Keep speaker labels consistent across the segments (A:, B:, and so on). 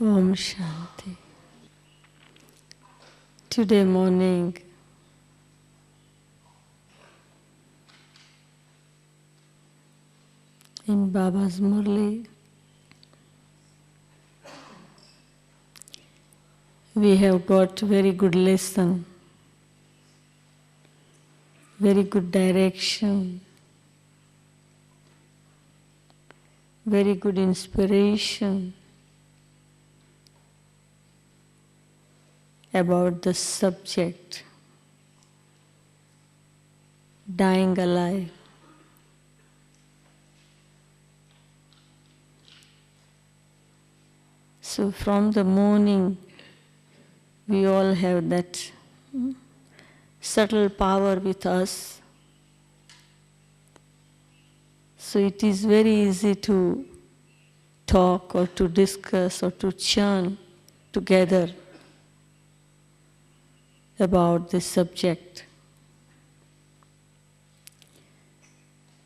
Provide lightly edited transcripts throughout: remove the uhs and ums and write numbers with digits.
A: Om Shanti. Today morning, in Baba's Murli, we have got very good lesson, very good direction, very good inspiration about the subject, dying alive. So from the morning, we all have that subtle power with us. So it is very easy to talk or to discuss or to churn together about this subject.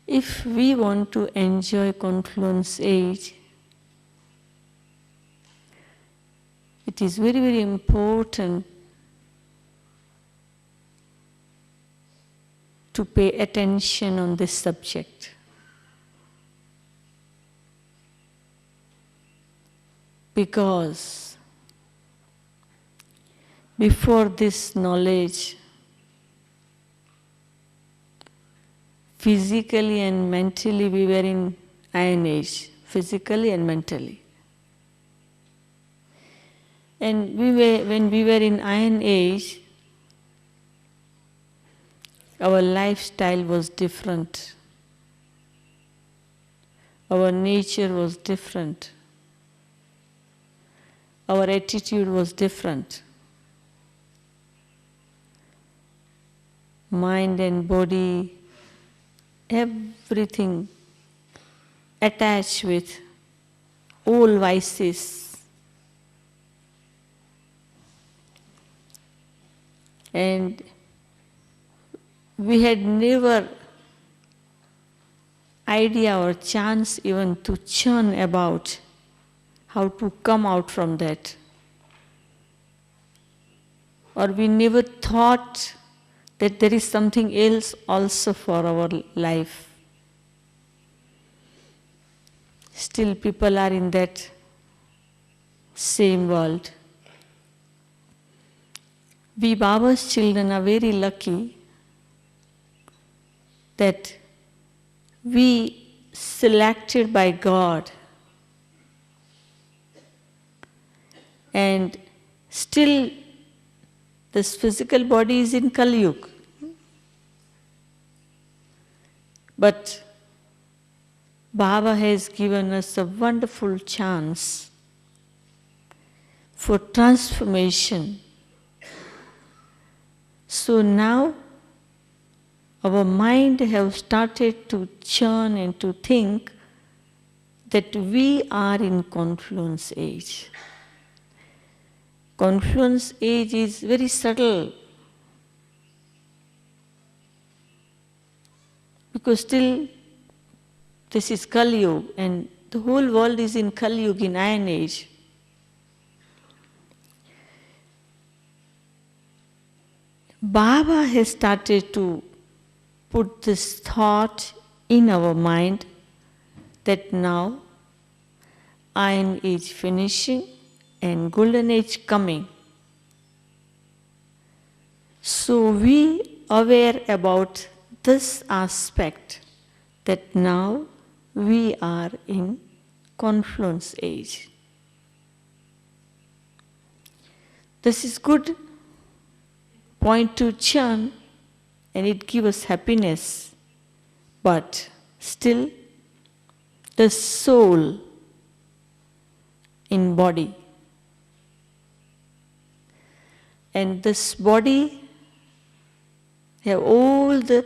A: If we want to enjoy confluence age, it is very, very important to pay attention on this subject. Because before this knowledge, physically and mentally we were in iron age, physically and mentally. And when we were in iron age, our lifestyle was different. Our nature was different. Our attitude was different. Mind and body, everything attached with all vices. And we had never idea or chance even to churn about how to come out from that. Or we never thought that there is something else also for our life. Still people are in that same world. We Baba's children are very lucky that we selected by God, and still this physical body is in Kali Yuga. But Baba has given us a wonderful chance for transformation. So now our mind have started to churn and to think that we are in confluence age. Confluence age is very subtle, because still this is Kali Yuga and the whole world is in Kali Yuga, in iron age. Baba has started to put this thought in our mind that now iron age finishing and golden age coming. So we aware about this aspect that now we are in confluence age. This is good point to churn and it gives us happiness, but still the soul in body, and this body have all the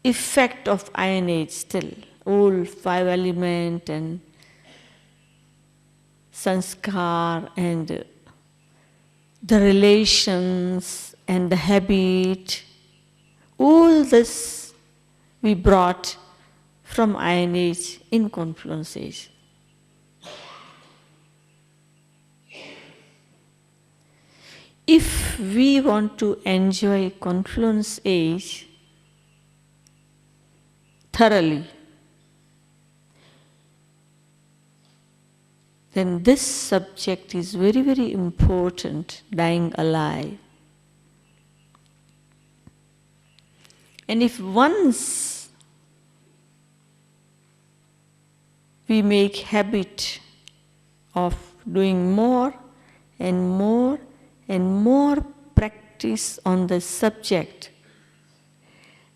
A: effect of iron age still, all five element and sanskar and the relations and the habit, all this we brought from iron age in confluence age. if we want to enjoy confluence age thoroughly, then this subject is very, very important, dying alive. And if once we make habit of doing more and more and more practice on the subject,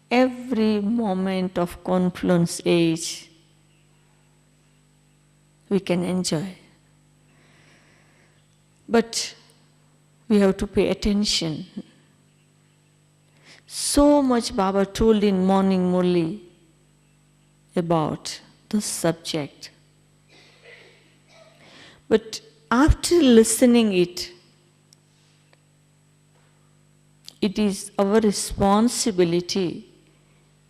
A: every moment of confluence age we can enjoy. But we have to pay attention. So much Baba told in Morning Murli about this subject. But after listening it is our responsibility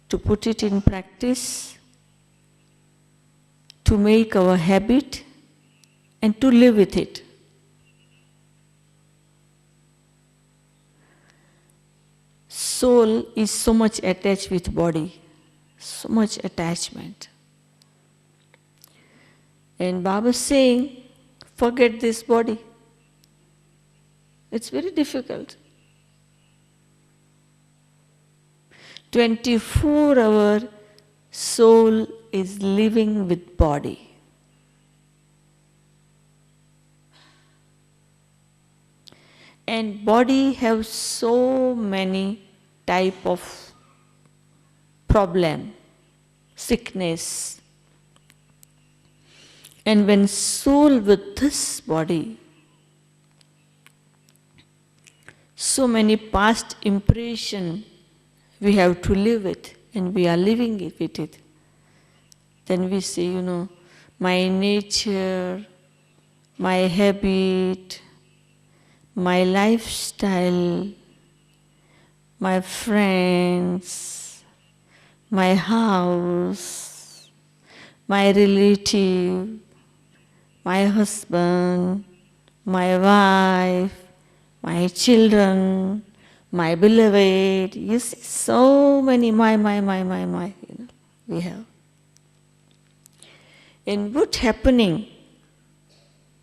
A: to put it in practice, to make our habit, and to live with it. Soul is so much attached with body, so much attachment. And Baba is saying, forget this body. It's very difficult. 24-hour soul is living with body. And body have so many type of problem, sickness. And when soul with this body, so many past impression we have to live with, and we are living with it. Then we say, my nature, my habit, my lifestyle, my friends, my house, my relative, my husband, my wife, my children, my beloved. You see, so many my, we have. And what's happening?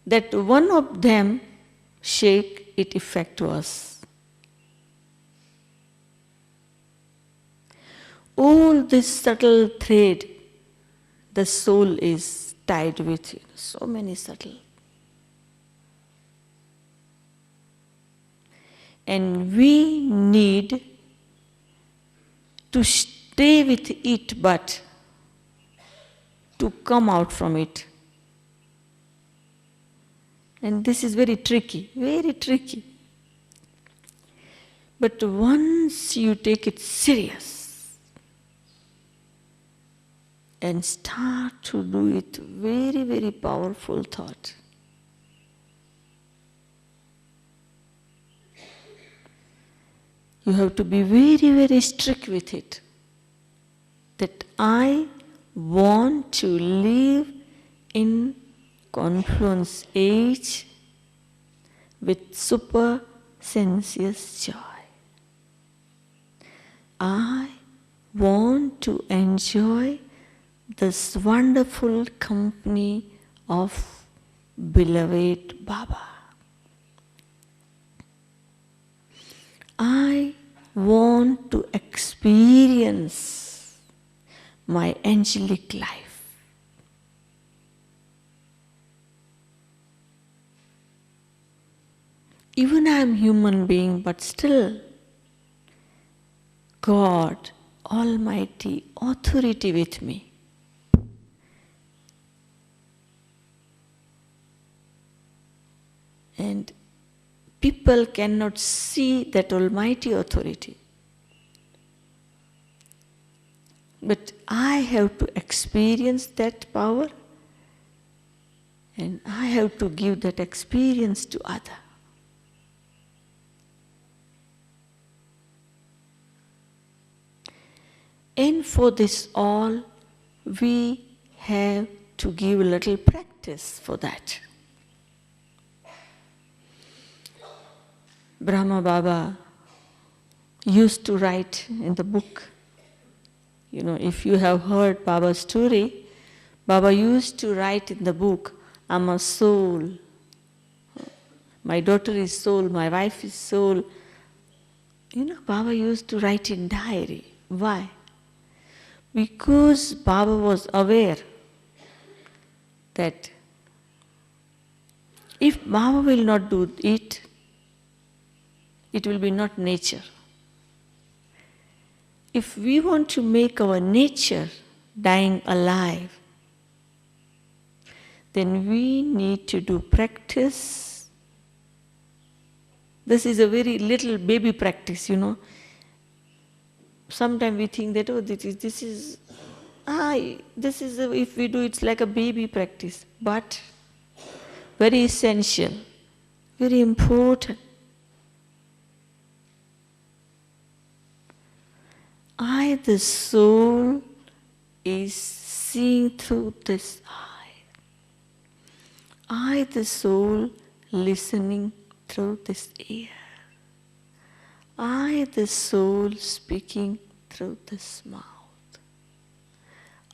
A: That one of them shake, it affect to us. All this subtle thread, the soul is tied with it. So many subtle. And we need to stay with it, but to come out from it. And this is very tricky, very tricky. But once you take it serious and start to do it, very, very powerful thought. You have to be very, very strict with it. That I want to live in confluence age with super sensuous joy. I want to enjoy this wonderful company of beloved Baba. I want to experience my angelic life. Even I am human being, but still God, Almighty, authority with me. And people cannot see that almighty authority. But I have to experience that power, and I have to give that experience to others. And for this all, we have to give a little practice for that. Brahma Baba used to write in the book. If you have heard Baba's story, Baba used to write in the book, I'm a soul. My daughter is soul, my wife is soul. Baba used to write in diary. Why? Because Baba was aware that if Baba will not do it, it will be not nature. If we want to make our nature dying alive, then we need to do practice. This is a very little baby practice, Sometimes we think that, if we do, it's like a baby practice. But very essential, very important. I, the soul, is seeing through this eye. I, the soul, listening through this ear. I, the soul, speaking through this mouth.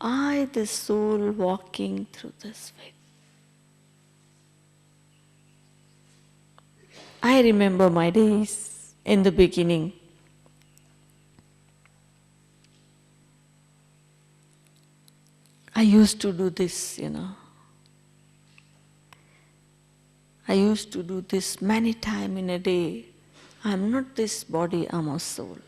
A: I, the soul, walking through this feet. I remember my days in the beginning. I used to do this, I used to do this many times in a day. I'm not this body, I'm a soul.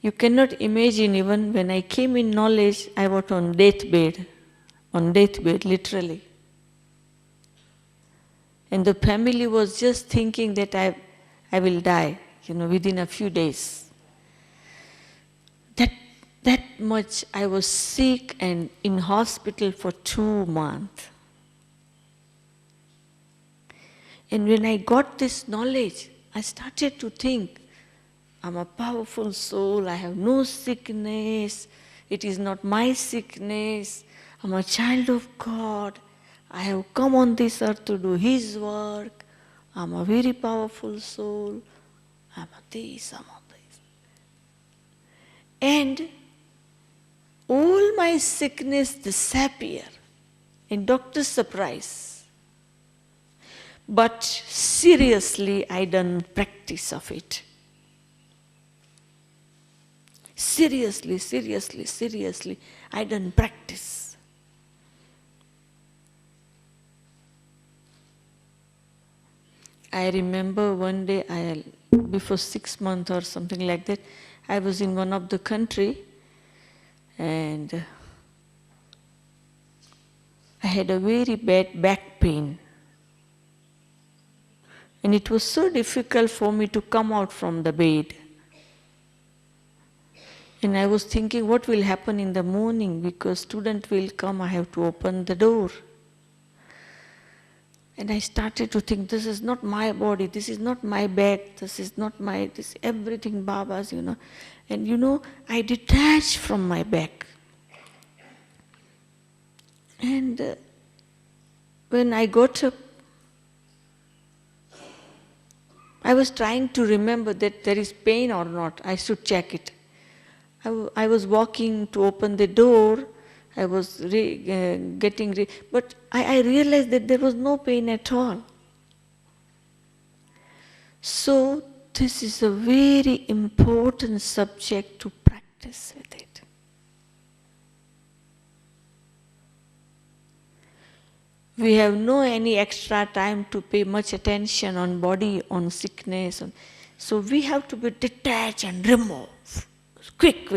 A: You cannot imagine, even when I came in knowledge, I was on deathbed, literally. And the family was just thinking that I will die, within a few days. That much I was sick and in hospital for 2 months. And when I got this knowledge, I started to think, I'm a powerful soul, I have no sickness, it is not my sickness, I'm a child of God, I have come on this earth to do His work, I'm a very powerful soul, I'm a this, I'm a this. And all my sickness disappear, and doctor's surprise. But seriously, I done practice of it. Seriously, I done practice. I remember one day, before 6 months or something like that, I was in one of the country, and I had a very bad back pain. And it was so difficult for me to come out from the bed. And I was thinking, what will happen in the morning? Because student will come, I have to open the door. And I started to think, this is not my body, this is not my back, this is not this everything Baba's, And I detached from my back. And when I got up, I was trying to remember that there is pain or not. I should check it. I was walking to open the door. I was but I realized that there was no pain at all. So this is a very important subject to practice with it. We have no any extra time to pay much attention on body, on sickness. So we have to be detached and remove. Quick.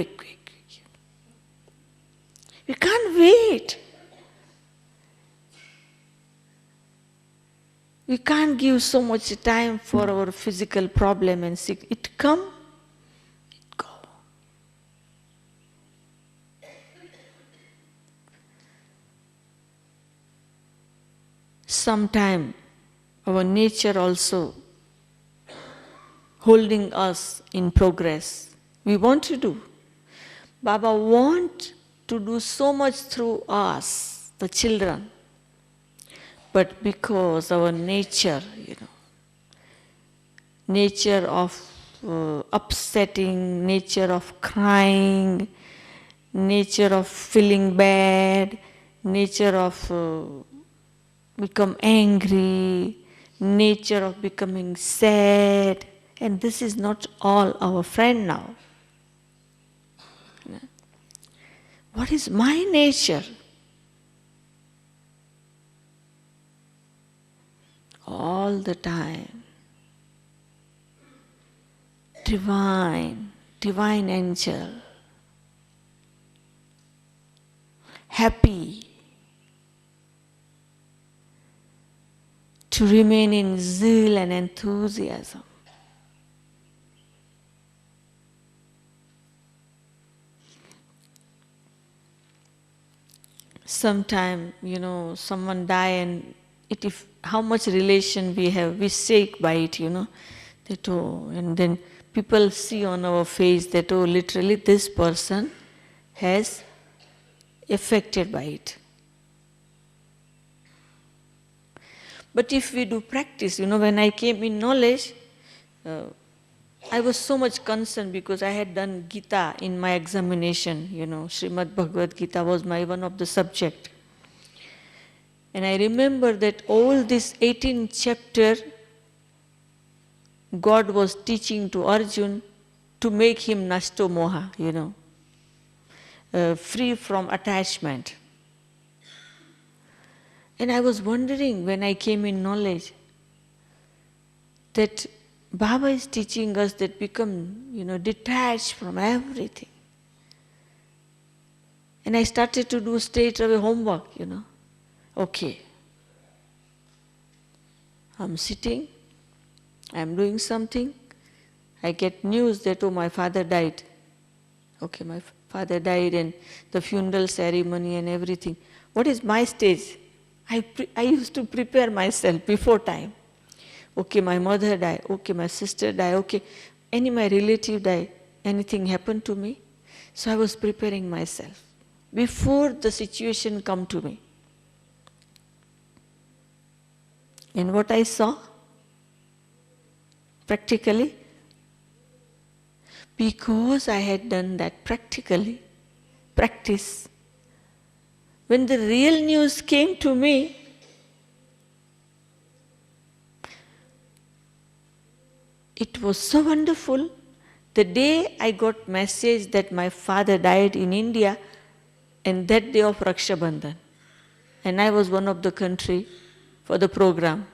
A: We can't wait. We can't give so much time for our physical problem and sick. It come, it go. Sometime our nature also holding us in progress. We want to do. Baba wants to do so much through us, the children. But because our nature, nature of upsetting, nature of crying, nature of feeling bad, nature of become angry, nature of becoming sad. And this is not all our friend now. What is my nature? All the time. Divine, divine angel. Happy. To remain in zeal and enthusiasm. Sometime, someone die and if how much relation we have, we shake by it, that and then people see on our face that literally this person has affected by it. But if we do practice, when I came in knowledge, I was so much concerned because I had done Gita in my examination, Srimad Bhagavad Gita was my one of the subject. And I remember that all this 18 chapter, God was teaching to Arjun to make him Nashto Moha, free from attachment. And I was wondering when I came in knowledge that Baba is teaching us that become, detached from everything. And I started to do straight away homework, Okay. I'm sitting, I'm doing something, I get news that, my father died. Okay, my father died and the funeral ceremony and everything. What is my stage? I used to prepare myself before time. Okay, my mother died. Okay, my sister died. Okay, any my relative died. Anything happened to me? So I was preparing myself before the situation come to me. And what I saw, practically, because I had done that practice, when the real news came to me, it was so wonderful. The day I got message that my father died in India, and that day of Raksha Bandhan, and I was one of the country for the program.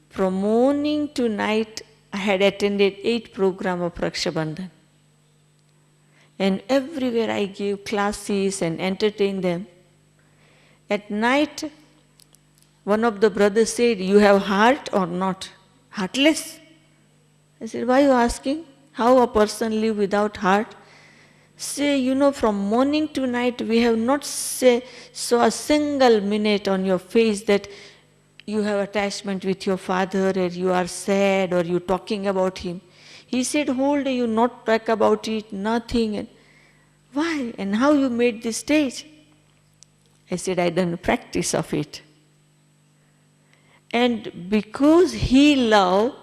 A: From morning to night, I had attended 8 programs of Raksha Bandhan. And everywhere I gave classes and entertained them. At night, one of the brothers said, "You have heart or not?" Heartless? I said, "Why are you asking? How a person live without heart?" Say, from morning to night, we have not saw a single minute on your face that you have attachment with your father, or you are sad, or you talking about him. He said, whole day you not talk about it, nothing. And why? And how you made this stage? I said, I done practice of it. And because he love,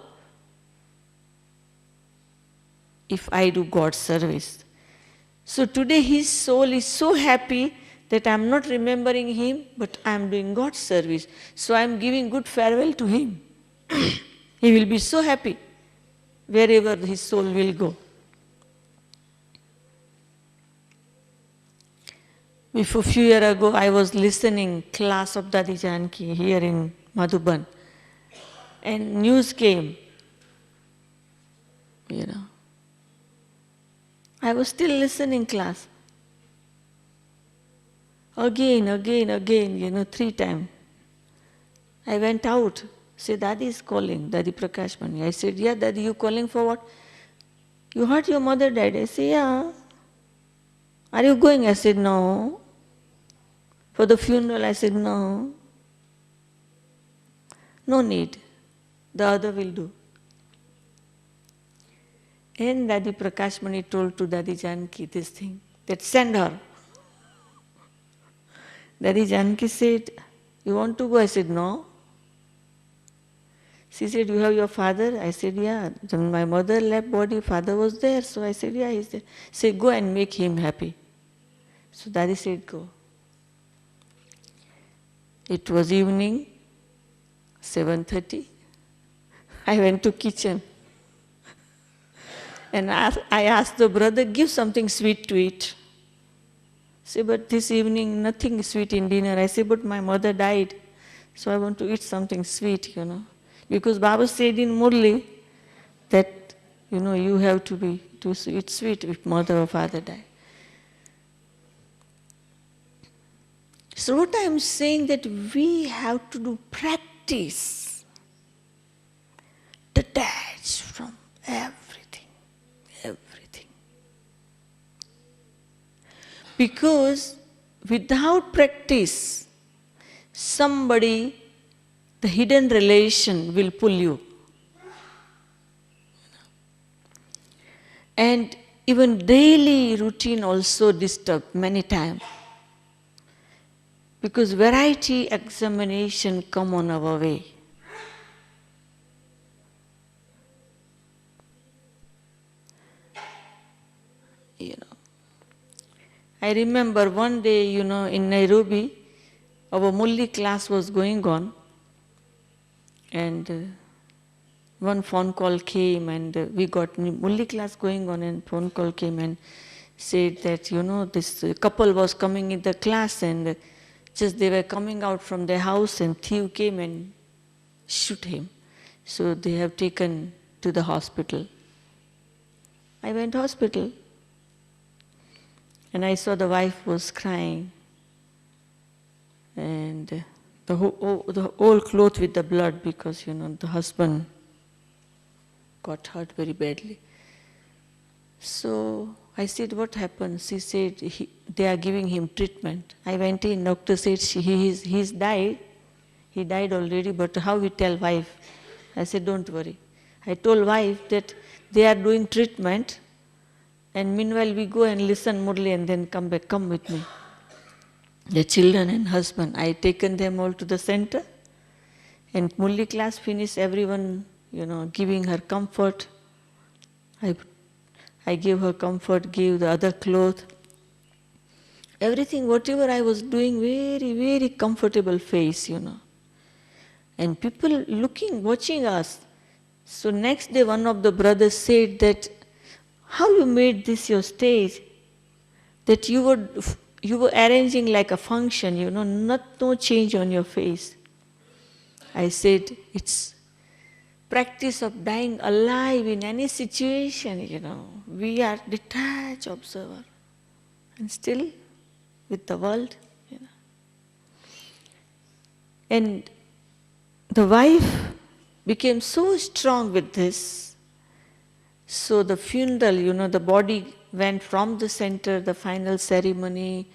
A: if I do God's service. So today his soul is so happy that I am not remembering him, but I am doing God's service. So I am giving good farewell to him. He will be so happy wherever his soul will go. Before a few years ago, I was listening class of Dadi Janki here in Madhuban, and news came, I was still listening class. Again, 3 times. I went out, said, Dadi is calling, Dadi Prakash Mani. I said, yeah, Dadi, you calling for what? You heard your mother died? I said, yeah. Are you going? I said, no. For the funeral? I said, no. No need. The other will do. And Dadi Prakash Mani told to Dadi Janki this thing, that send her. Dadi Janki said, you want to go? I said, no. She said, you have your father? I said, yeah. When my mother left body, father was there. So I said, yeah, he's there. She said, go and make him happy. So Daddy said, go. It was evening, 7:30. I went to kitchen. And I asked the brother, give something sweet to eat. Say, but this evening nothing sweet in dinner. I say, but my mother died, so I want to eat something sweet, Because Baba said in Murli that, you have to eat sweet if mother or father die. So what I am saying that we have to do practice, detach from everything. Because without practice, somebody, the hidden relation will pull you. And even daily routine also disturbed many times. Because variety examination come on our way. I remember one day, in Nairobi, our Mulli class was going on, and one phone call came, and we got Mulli class going on, and phone call came and said that, this couple was coming in the class, and just they were coming out from their house, and thief came and shoot him. So they have taken to the hospital. I went to hospital. And I saw the wife was crying, and the whole cloth with the blood because, the husband got hurt very badly. So I said, what happened? She said, they are giving him treatment. I went in, doctor said, he's died. He died already, but how we tell wife? I said, don't worry. I told wife that they are doing treatment, and meanwhile we go and listen Murli and then come back, come with me. The children and husband, I taken them all to the center, and Murli class finished, everyone, giving her comfort. I gave her comfort, gave the other cloth. Everything, whatever I was doing, very, very comfortable face, And people looking, watching us. So next day one of the brothers said that, how you made this your stage? That you were arranging like a function, no change on your face. I said, it's practice of dying alive in any situation, We are detached observer and still with the world, And the wife became so strong with this. So the funeral, the body went from the center, the final ceremony,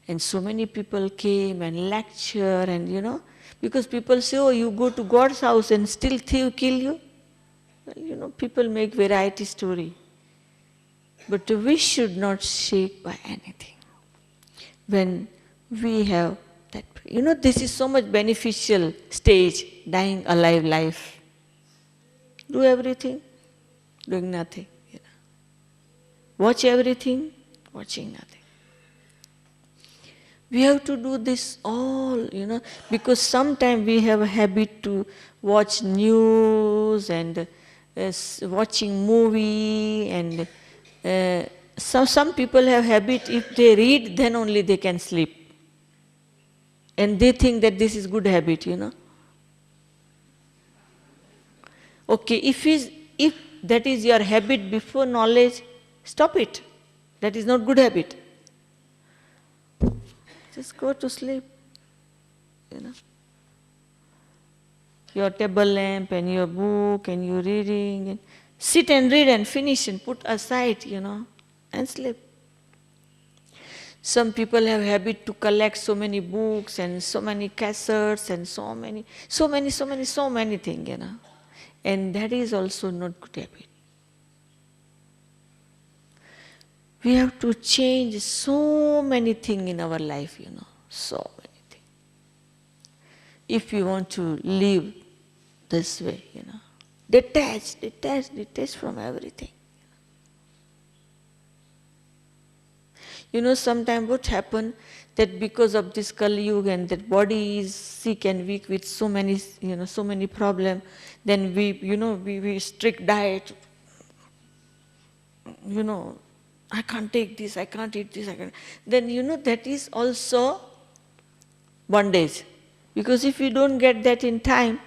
A: and so many people came and lecture and, because people say, oh, you go to God's house and still thief kill you. Well, people make variety story. But we should not shake by anything. When we have that, this is so much beneficial stage, dying alive life. Do everything. Doing nothing. Watch everything, watching nothing. We have to do this all, because sometimes we have a habit to watch news and watching movie and some people have habit, if they read, then only they can sleep. And they think that this is good habit, Okay, if that is your habit before knowledge, stop it. That is not good habit. Just go to sleep, Your table lamp and your book and your reading. And sit and read and finish and put aside, and sleep. Some people have habit to collect so many books and so many cassettes and so many things, And that is also not good habit. We have to change so many things in our life, so many things. If we want to live this way, detached from everything. Sometimes what happens, that because of this Kali Yuga and that body is sick and weak with so many problems, then we strict diet, I can't take this, I can't eat this, I can't. Then that is also bondage. Because if we don't get that in time,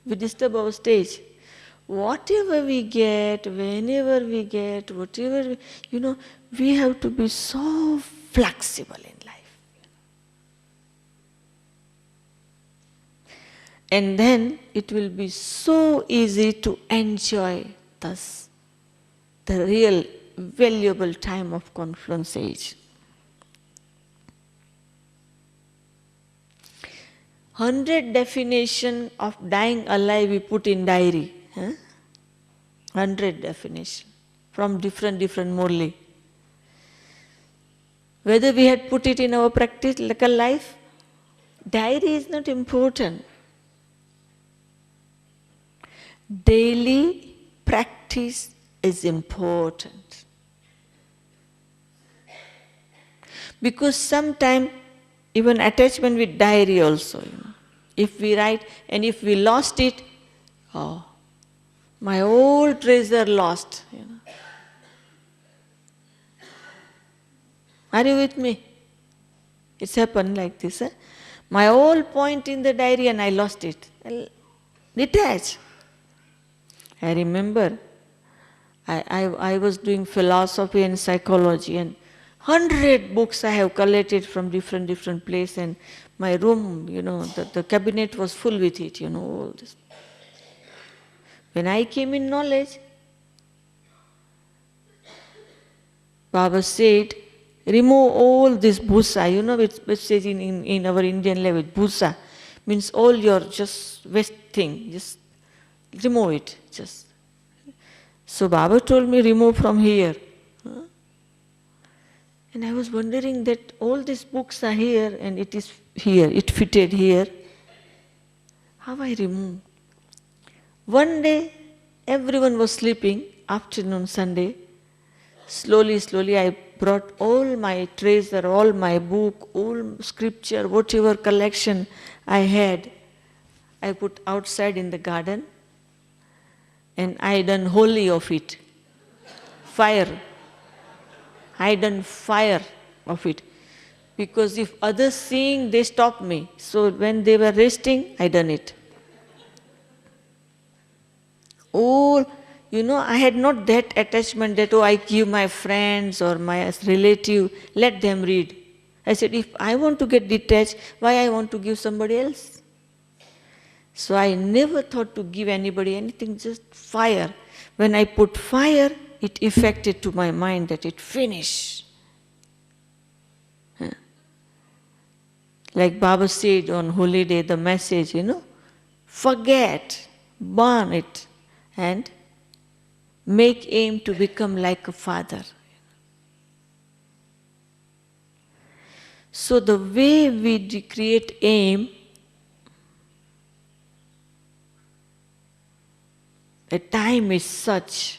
A: we disturb our stage. Whatever we get, whenever we get, whatever, we have to be so flexible in life. And then it will be so easy to enjoy thus the real valuable time of confluence age. 100 definition of dying alive we put in diary. 100 definition from different Murli. Whether we had put it in our practical life, diary is not important. Daily practice is important. Because sometimes even attachment with diary also, if we write and if we lost it, oh, my old treasure lost. Are you with me? It's happened like this. My old point in the diary and I lost it. I'll detach. I remember I was doing philosophy and psychology, and 100 books I have collected from different places, and my room, the cabinet was full with it, all this. When I came in knowledge, Baba said, remove all this bhusa, which says in our Indian language, bhusa, means all your just waste thing, just remove it, just. So Baba told me, remove from here. And I was wondering that all these books are here and it is here, it fitted here. How I remove? One day, everyone was sleeping, afternoon, Sunday. Slowly, I brought all my treasure, all my book, all scripture, whatever collection I had, I put outside in the garden, and I done holy of it. Fire. I done fire of it. Because if others seeing, they stop me. So when they were resting, I done it. All, I had not that attachment that, I give my friends or my relative, let them read. I said, if I want to get detached, why I want to give somebody else? So I never thought to give anybody anything, just fire. When I put fire, it affected to my mind that it finished. Like Baba said on Holy Day, the message, forget, burn it, and make aim to become like a father. So the way we create aim, the time is such,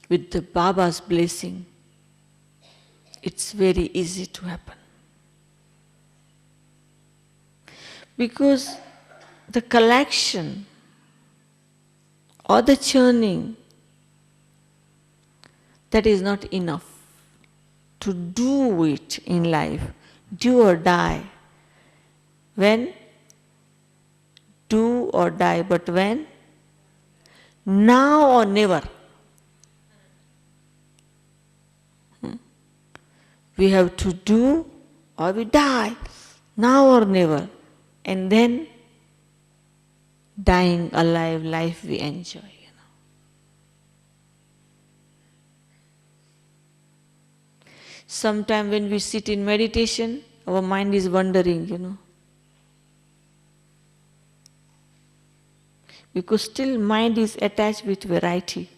A: with the Baba's blessing, it's very easy to happen. Because the collection or the churning, that is not enough to do it in life, do or die. When? Do or die, but when? Now or never. We have to do or we die, now or never. And then dying alive, life we enjoy. Sometimes when we sit in meditation, our mind is wandering, Because still mind is attached with variety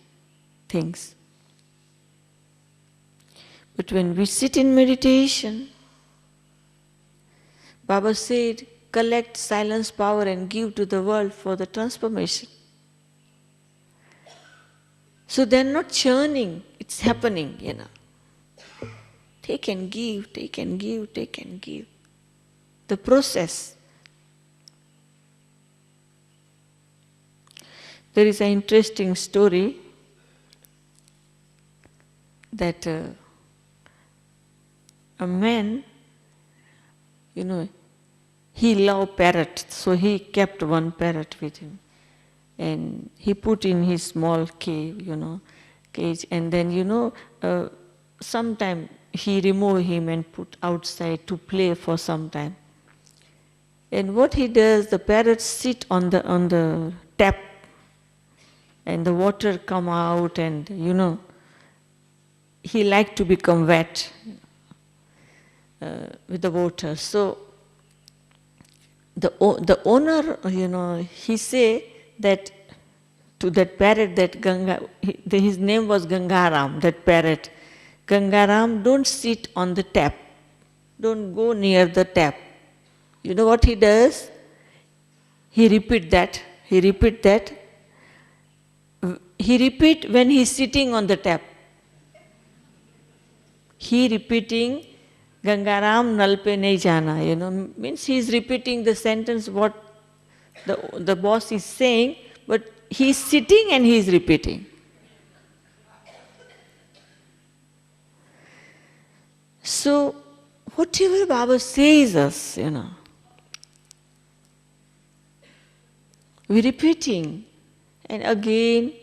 A: things. But when we sit in meditation, Baba said, collect silence power and give to the world for the transformation. So they're not churning, it's happening, Take and give, take and give, take and give. The process. There is an interesting story that a man, he loved parrot, so he kept one parrot with him. And he put in his small cage, and then, sometime he removed him and put outside to play for some time. And what he does, the parrots sit on the tap, and the water come out, and he liked to become wet with the water. So the owner, he say that to that parrot, that his name was Gangaram, that parrot. Gangaram, don't sit on the tap. Don't go near the tap. You know what he does? He repeat that. He repeat when he is sitting on the tap. He repeating, Gangaram nal pe nahi jana, means he is repeating the sentence what the boss is saying, but he is sitting and he is repeating. So, whatever Baba says us, we're repeating, and again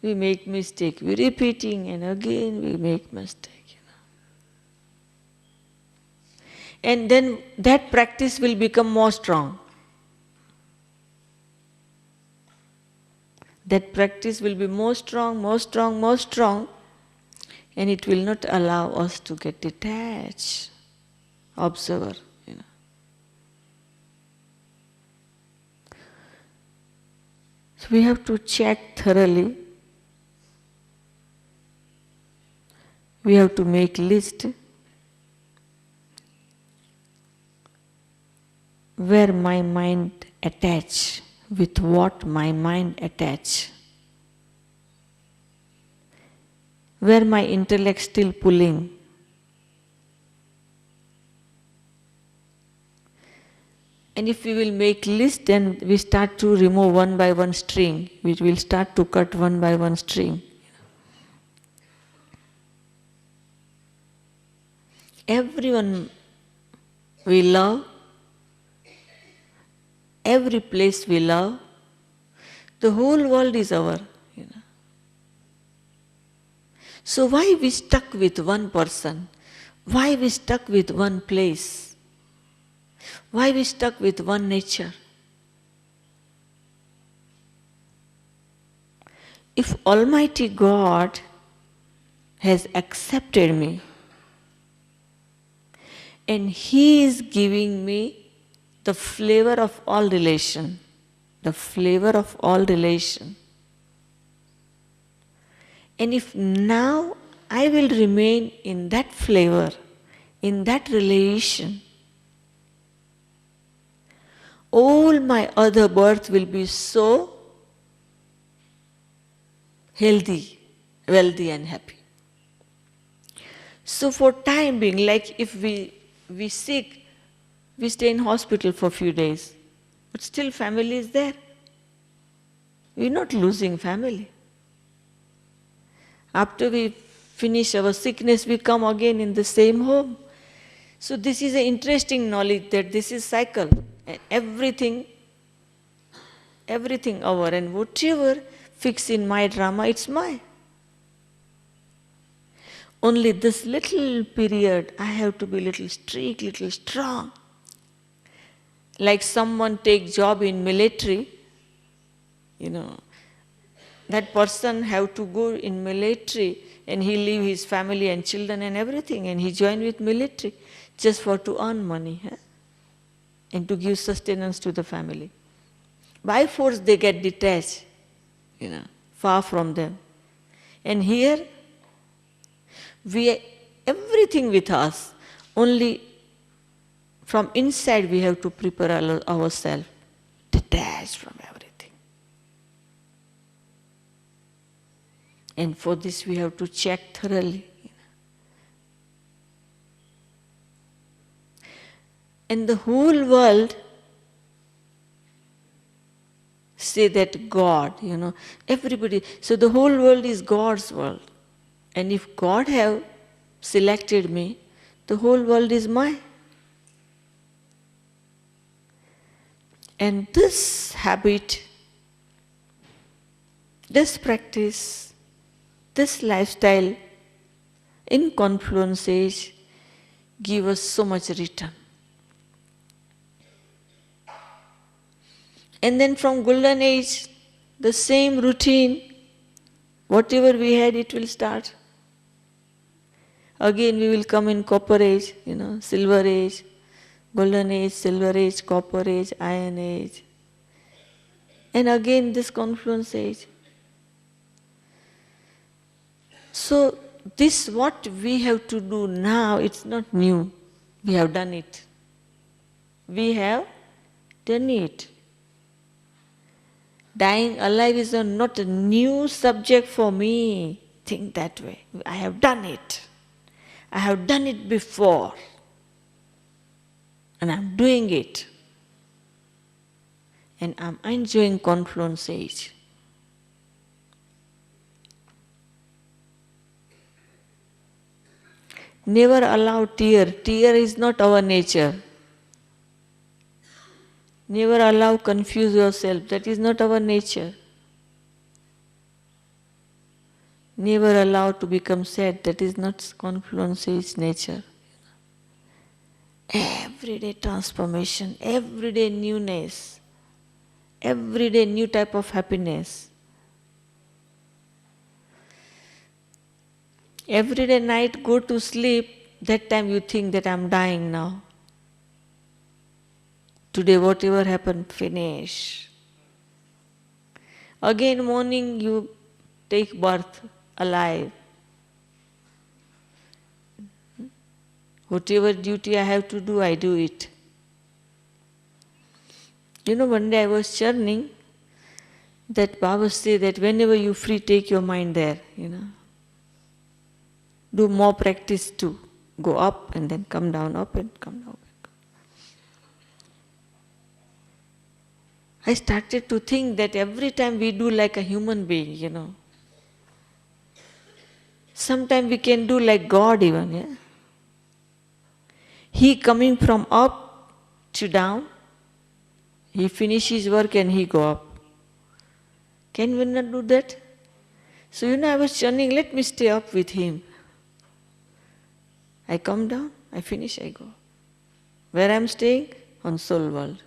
A: we make mistake. We're repeating, and again we make mistake. And then that practice will become more strong. That practice will be more strong, more strong, more strong, and it will not allow us to get detached, observer. So we have to check thoroughly. We have to make list where my mind attach, with what my mind attach, where my intellect still pulling. And if we will make list, then we start to remove one by one string. We will start to cut one by one string. Everyone we love, every place we love, the whole world is our. So why we stuck with one person? Why we stuck with one place? Why we stuck with one nature? If Almighty God has accepted me and He is giving me the flavor of all relation, the flavor of all relation, and if now I will remain in that flavor, in that relation, all my other birth will be so healthy, wealthy and happy. So for time being, like if we sick, we stay in hospital for a few days, but still family is there. We're not losing family. After we finish our sickness, we come again in the same home. So this is an interesting knowledge that this is cycle. And everything our, and whatever fix in my drama, it's my. Only this little period, I have to be little strict, little strong. Like someone take job in military, that person have to go in military and he leave his family and children and everything and he join with military just for to earn money and to give sustenance to the family. By force they get detached, far from them. And here, everything with us, only From inside we have to prepare ourselves, detached from everything. And for this we have to check thoroughly. And the whole world say that God, everybody. So the whole world is God's world. And if God have selected me, the whole world is mine. And this habit, this practice, this lifestyle in confluence age give us so much return. And then from golden age, the same routine, whatever we had, it will start. Again we will come in copper age, silver age, golden age, silver age, copper age, iron age. And again this confluence age. So this what we have to do now, it's not new. We have done it. We have done it. Dying alive is not a new subject for me. Think that way. I have done it. I have done it before. And I'm doing it. And I'm enjoying confluence age. Never allow tear. Tear is not our nature. Never allow confuse yourself. That is not our nature. Never allow to become sad. That is not confluence age nature. Everyday transformation, everyday newness, everyday new type of happiness. Everyday night go to sleep, that time you think that I'm dying now. Today whatever happened, finish. Again morning you take birth alive. Whatever duty I have to do, I do it. One day I was churning, that Baba said that whenever you free, take your mind there, Do more practice too. Go up and then come down, up and come down. I started to think that every time we do like a human being, Sometimes we can do like God even, yeah. He coming from up to down, he finishes work and he go up. Can we not do that? So I was churning, let me stay up with him. I come down, I finish, I go. Where I am staying? On soul world.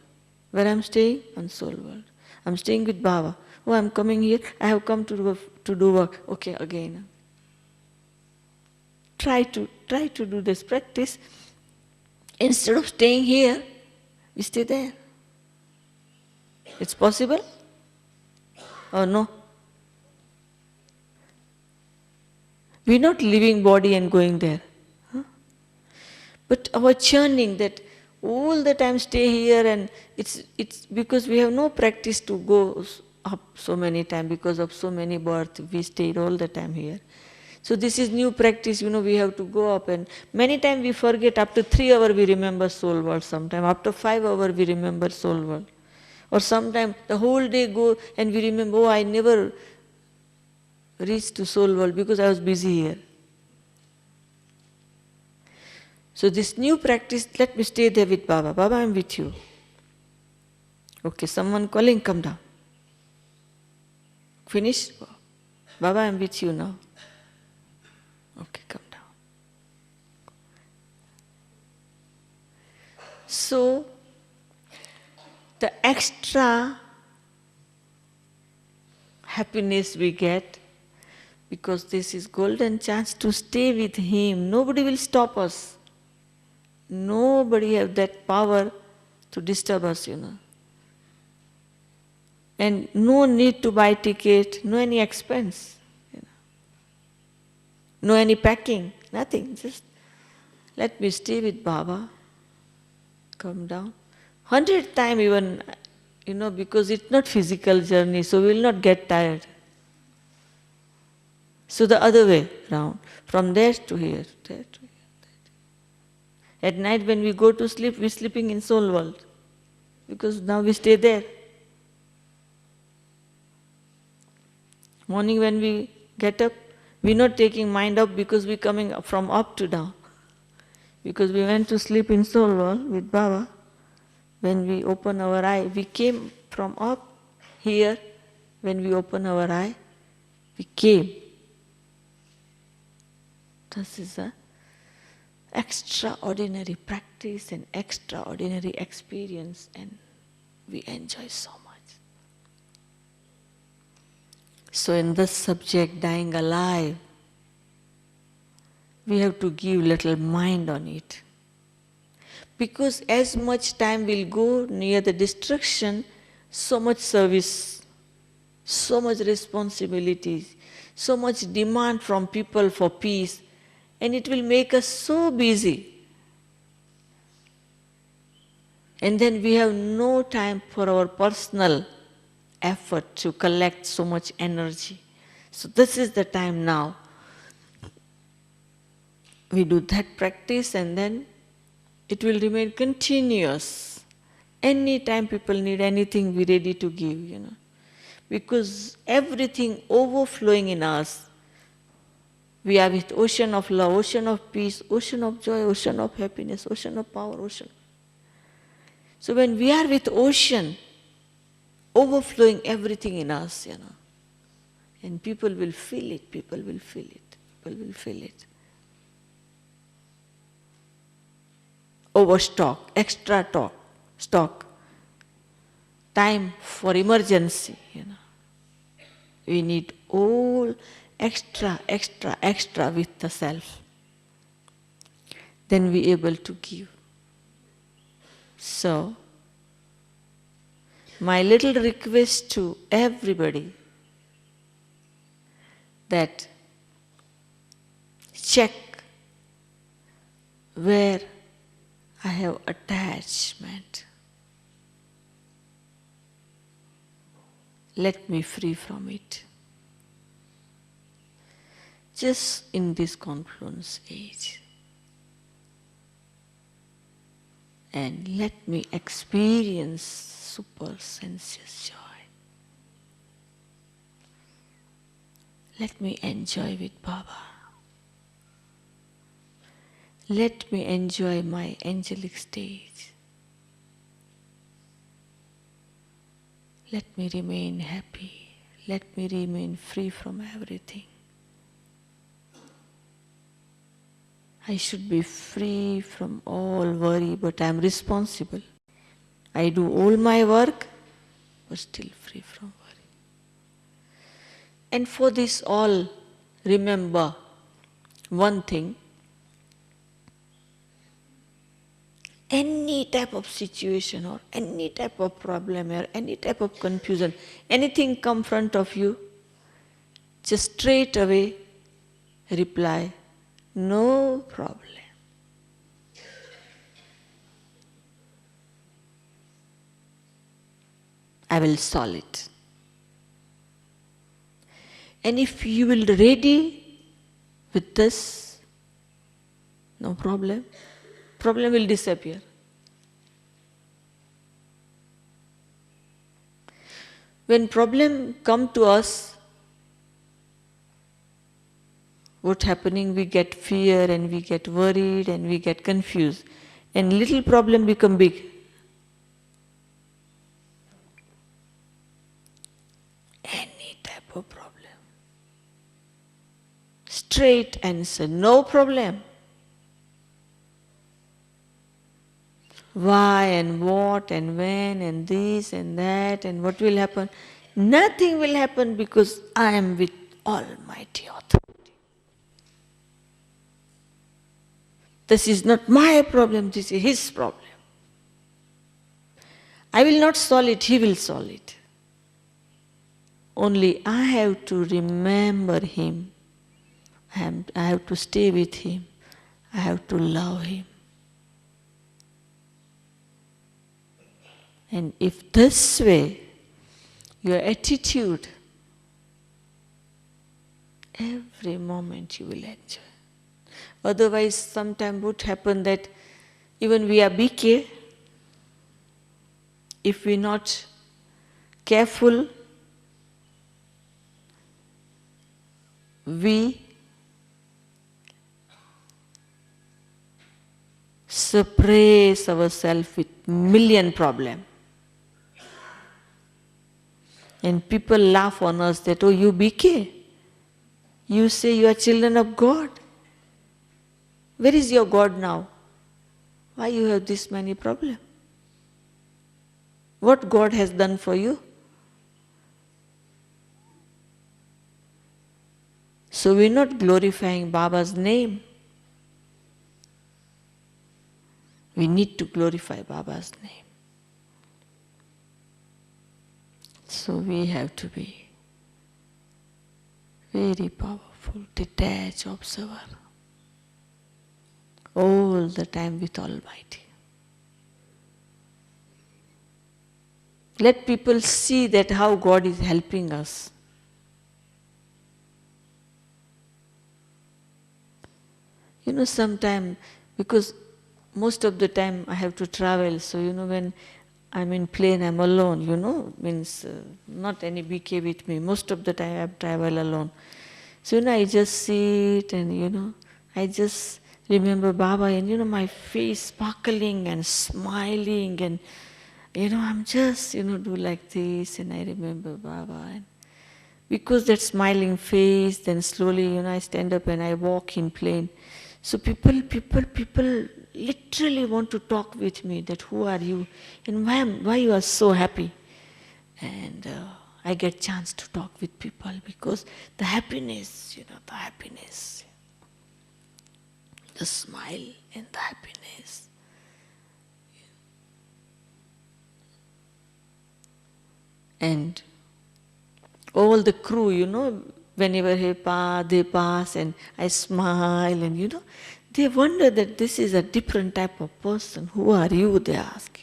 A: Where I am staying? On soul world. I am staying with Baba. Oh, I am coming here, I have come to do work. Okay, again. Try to do this practice. Instead of staying here, we stay there. It's possible? Or no? We're not leaving body and going there. But our churning that all the time stay here, and it's because we have no practice to go up so many times because of so many births. We stayed all the time here. So this is new practice, we have to go up, and many times we forget. After 3 hours we remember soul world sometime. After 5 hours we remember soul world. Or sometime the whole day go and we remember, oh, I never reached to soul world because I was busy here. So this new practice, let me stay there with Baba. Baba, I'm with you. Okay, someone calling, come down. Finish? Baba, I'm with you now. Okay, come down. So, the extra happiness we get, because this is golden chance to stay with him. Nobody will stop us. Nobody have that power to disturb us, And no need to buy ticket, no any expense. No any packing, nothing. Just let me stay with Baba. come down. 100th time even, because it's not physical journey, so we will not get tired. So the other way round, from there to here, there to here. At night when we go to sleep, we're sleeping in soul world, because now we stay there. Morning when we get up, we're not taking mind up because we're coming up from up to down. Because we went to sleep in soul world with Baba. When we open our eye, we came from up here. When we open our eye, we came. This is an extraordinary practice and extraordinary experience, and we enjoy so much. So in this subject, dying alive, we have to give little mind on it. Because as much time will go near the destruction, so much service, so much responsibilities, so much demand from people for peace, and it will make us so busy. And then we have no time for our personal effort to collect so much energy. So this is the time now. We do that practice and then it will remain continuous. Any time people need anything, we're ready to give, Because everything overflowing in us, we are with ocean of love, ocean of peace, ocean of joy, ocean of happiness, ocean of power, ocean. So when we are with ocean, overflowing everything in us, and people will feel it, people will feel it, people will feel it. Overstock, extra stock, time for emergency, We need all extra with the self. Then we able to give. So, my little request to everybody that check where I have attachment. Let me free from it. Just in this confluence age. And let me experience super sensuous joy. Let me enjoy with Baba. Let me enjoy my angelic stage. Let me remain happy. Let me remain free from everything. I should be free from all worry, but I am responsible. I do all my work, but still free from worry. And for this all, remember one thing. Any type of situation or any type of problem or any type of confusion, anything come in front of you, just straight away reply, no problem. I will solve it. And if you will ready with this, no problem. Problem will disappear. When problem come to us, what's happening? We get fear and we get worried and we get confused. And little problem become big. Any type of problem. Straight answer, no problem. Why and what and when and this and that and what will happen? Nothing will happen because I am with Almighty Authority. This is not my problem, this is His problem. I will not solve it, He will solve it. Only I have to remember Him. I have to stay with Him. I have to love Him. And if this way, your attitude, every moment you will enjoy. Otherwise, sometimes would happen that even we are BK, if we're not careful, we suppress ourselves with million problems. And people laugh on us that, oh, you BK, you say you are children of God. Where is your God now? Why you have this many problems? What God has done for you? So we're not glorifying Baba's name. We need to glorify Baba's name. So we have to be very powerful, detached observer, all the time with Almighty. Let people see that how God is helping us. Sometime, because most of the time I have to travel, so when I'm in plane, I'm alone, means not any BK with me. Most of the time I travel alone. So, I just sit and, I just remember Baba and, my face sparkling and smiling and, I'm just, do like this and I remember Baba. And because that smiling face, then slowly, I stand up and I walk in plane. So people literally want to talk with me that who are you and why you are so happy. And I get chance to talk with people because the happiness, the happiness, the smile and the happiness. And all the crew, whenever they pass and I smile and, they wonder that this is a different type of person. Who are you, they ask.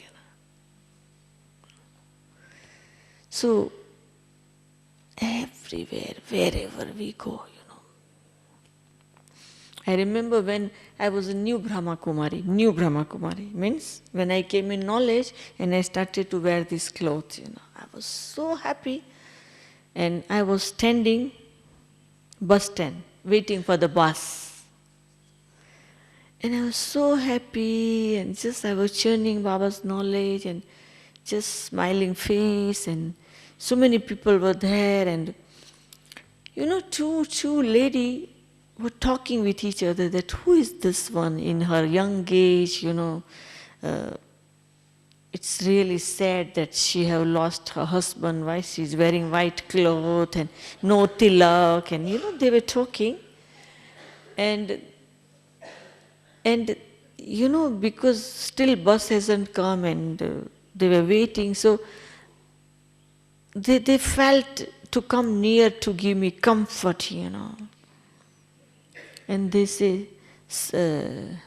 A: So, everywhere, wherever we go, I remember when I was a new Brahma Kumari means when I came in knowledge and I started to wear these clothes, I was so happy. And I was standing bus stand, waiting for the bus. And I was so happy and just I was churning Baba's knowledge and just smiling face and so many people were there and two lady were talking with each other that who is this one in her young age, it's really sad that she have lost her husband, why she's wearing white cloth and no tilak and they were talking and because still bus hasn't come and they were waiting, so they felt to come near to give me comfort, And they say,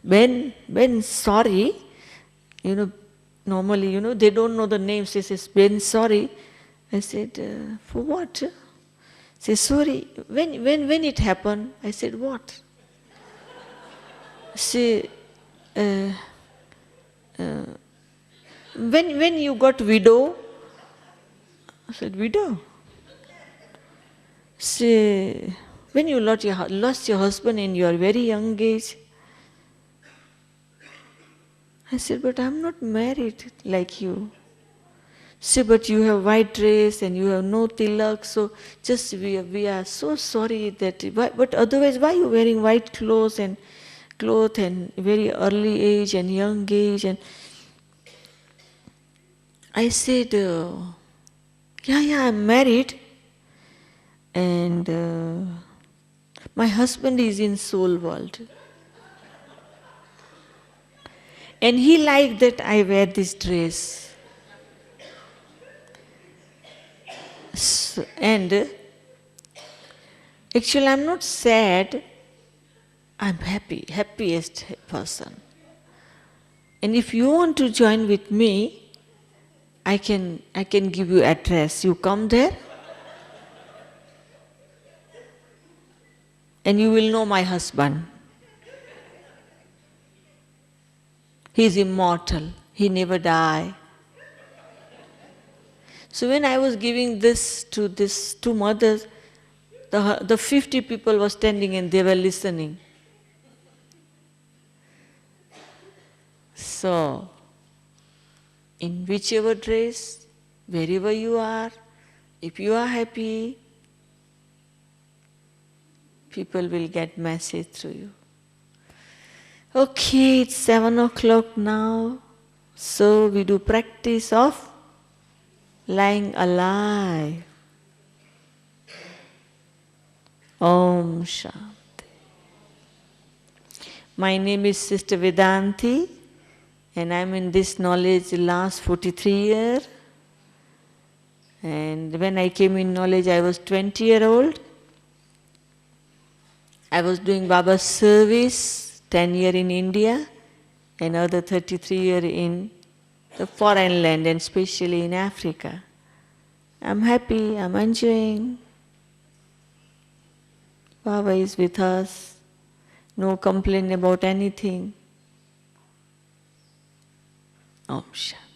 A: Ben, sorry, normally, they don't know the names. They say, Ben, sorry. I said, for what? Say, sorry, when it happened? I said, what? Say, when you got widow? I said, widow? Say, when you lost your husband in your very young age? I said, but I'm not married like you. Say, but you have white dress and you have no tilak, so just we are so sorry that, but otherwise why are you wearing white clothes and very early age and young age? And I said, yeah, I'm married and my husband is in soul world. And he liked that I wear this dress. So, and actually I'm not sad, I'm happy, happiest person. And if you want to join with me, I can give you address. You come there and you will know my husband. He is immortal. He never die. So when I was giving this to these two mothers, the 50 people were standing and they were listening. So, in whichever dress, wherever you are, if you are happy, people will get message through you. Okay, it's 7 o'clock now. So we do practice of lying alive. Om Shanti. My name is Sister Vedanti, and I'm in this knowledge the last 43 years. And when I came in knowledge, I was 20-year-old. I was doing Baba's service, 10 years in India, another 33 years in the foreign land, and especially in Africa. I'm happy, I'm enjoying. Baba is with us, no complaint about anything. Om Shanti.